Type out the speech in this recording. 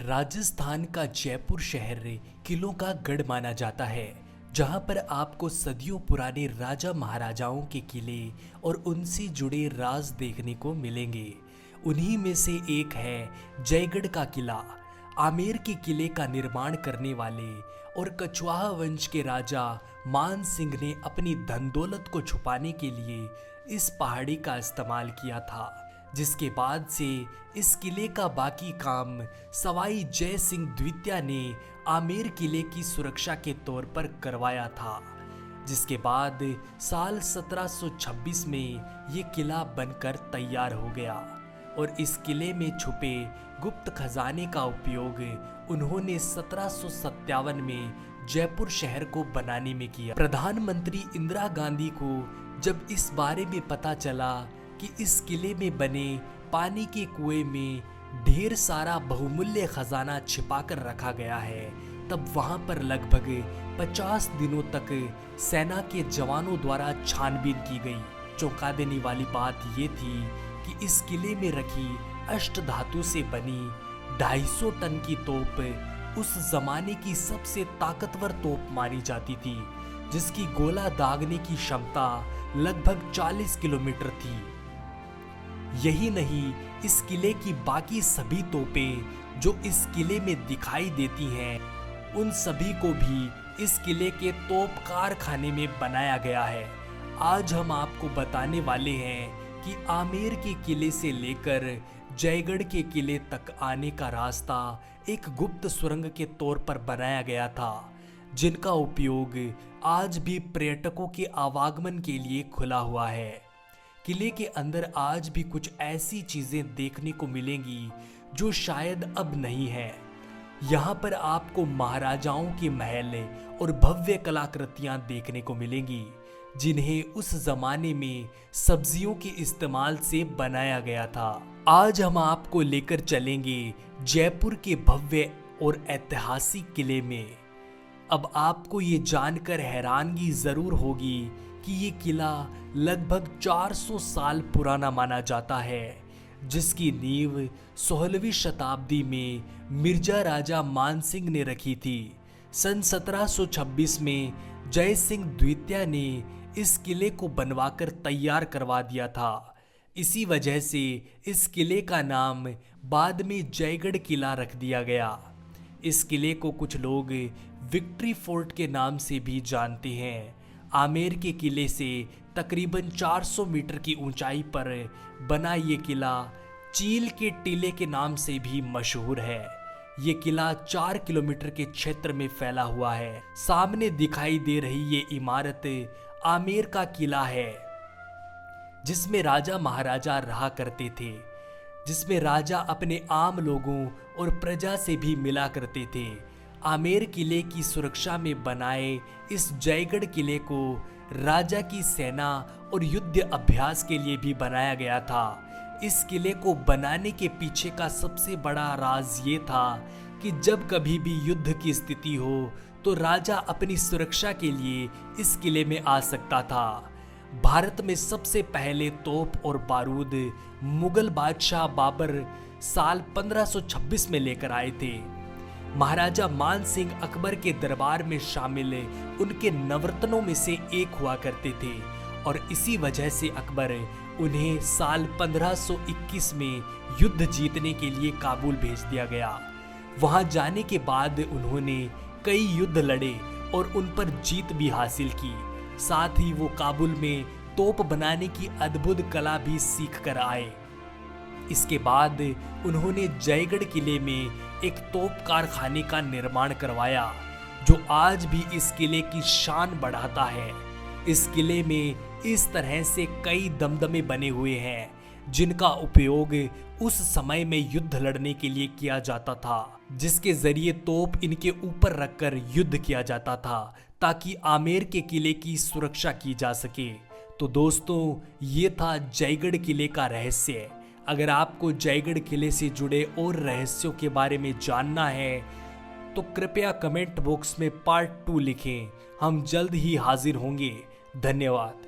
राजस्थान का जयपुर शहर किलों का गढ़ माना जाता है, जहां पर आपको सदियों पुराने राजा महाराजाओं के किले और उनसे जुड़े राज देखने को मिलेंगे। उन्हीं में से एक है जयगढ़ का किला। आमेर के किले का निर्माण करने वाले और कछवाहा वंश के राजा मान सिंह ने अपनी धन दौलत को छुपाने के लिए इस पहाड़ी का इस्तेमाल किया था, जिसके बाद से इस किले का बाकी काम सवाई जय सिंह द्वितीय ने आमेर किले की सुरक्षा के तौर पर करवाया था। जिसके बाद साल 1726 में ये किला बनकर तैयार हो गया और इस किले में छुपे गुप्त खजाने का उपयोग उन्होंने 1757 में जयपुर शहर को बनाने में किया। प्रधानमंत्री इंदिरा गांधी को जब इस बारे में पता चला कि इस किले में बने पानी के कुएं में ढेर सारा बहुमूल्य खजाना छिपाकर रखा गया है, तब वहां पर लगभग 50 दिनों तक सेना के जवानों द्वारा छानबीन की गई। चौंका देने वाली बात ये थी कि इस किले में रखी अष्ट धातु से बनी 250 टन की तोप उस जमाने की सबसे ताकतवर तोप मानी जाती थी, जिसकी गोला दागने की क्षमता लगभग 40 किलोमीटर थी। यही नहीं, इस किले की बाकी सभी तोपें जो इस किले में दिखाई देती हैं, उन सभी को भी इस किले के तोप कारखाने में बनाया गया है। आज हम आपको बताने वाले हैं कि आमेर के किले से लेकर जयगढ़ के किले तक आने का रास्ता एक गुप्त सुरंग के तौर पर बनाया गया था, जिनका उपयोग आज भी पर्यटकों के आवागमन के लिए खुला हुआ है। किले के अंदर आज भी कुछ ऐसी चीजें देखने को मिलेंगी जो शायद अब नहीं है। यहाँ पर आपको महाराजाओं के महल और भव्य कलाकृतियां देखने को मिलेंगी, जिन्हें उस जमाने में सब्जियों के इस्तेमाल से बनाया गया था। आज हम आपको लेकर चलेंगे जयपुर के भव्य और ऐतिहासिक किले में। अब आपको ये जानकर हैरानगी जरूर होगी कि ये किला लगभग 400 साल पुराना माना जाता है, जिसकी नींव 16वीं शताब्दी में मिर्जा राजा मान सिंह ने रखी थी। सन 1726 में जय सिंह द्वितीय ने इस किले को बनवाकर तैयार करवा दिया था। इसी वजह से इस किले का नाम बाद में जयगढ़ किला रख दिया गया। इस किले को कुछ लोग विक्ट्री फोर्ट के नाम से भी जानते हैं। आमेर के किले से तकरीबन 400 मीटर की ऊंचाई पर बना ये किला चील के टीले के नाम से भी मशहूर है। ये किला 4 किलोमीटर के क्षेत्र में फैला हुआ है। सामने दिखाई दे रही ये इमारत आमेर का किला है, जिसमें राजा महाराजा रहा करते थे, जिसमें राजा अपने आम लोगों और प्रजा से भी मिला करते थे। आमेर किले की सुरक्षा में बनाए इस जयगढ़ किले को राजा की सेना और युद्ध अभ्यास के लिए भी बनाया गया था। इस किले को बनाने के पीछे का सबसे बड़ा राज ये था कि जब कभी भी युद्ध की स्थिति हो तो राजा अपनी सुरक्षा के लिए इस किले में आ सकता था। भारत में सबसे पहले तोप और बारूद मुगल बादशाह बाबर साल 1526 में लेकर आए थे। महाराजा मान सिंह अकबर के दरबार में शामिल उनके नवरत्नों में से एक हुआ करते थे और इसी वजह से अकबर उन्हें साल 1521 में युद्ध जीतने के लिए काबुल भेज दिया गया। वहां जाने के बाद उन्होंने कई युद्ध लड़े और उन पर जीत भी हासिल की। साथ ही वो काबुल में तोप बनाने की अद्भुत कला भी सीख कर आए। इसके बाद उन्होंने जयगढ़ किले में एक तोप कारखाने का निर्माण करवाया, जो आज भी इस किले की शान बढ़ाता है। इस किले में इस तरह से कई दमदमे बने हुए हैं, जिनका उपयोग उस समय में युद्ध लड़ने के लिए किया जाता था, जिसके जरिए तोप इनके ऊपर रखकर युद्ध किया जाता था ताकि आमेर के किले की सुरक्षा की जा सके। तो दोस्तों, ये था जयगढ़ किले का रहस्य। अगर आपको जयगढ़ किले से जुड़े और रहस्यों के बारे में जानना है तो कृपया कमेंट बॉक्स में पार्ट 2 लिखें। हम जल्द ही हाजिर होंगे। धन्यवाद।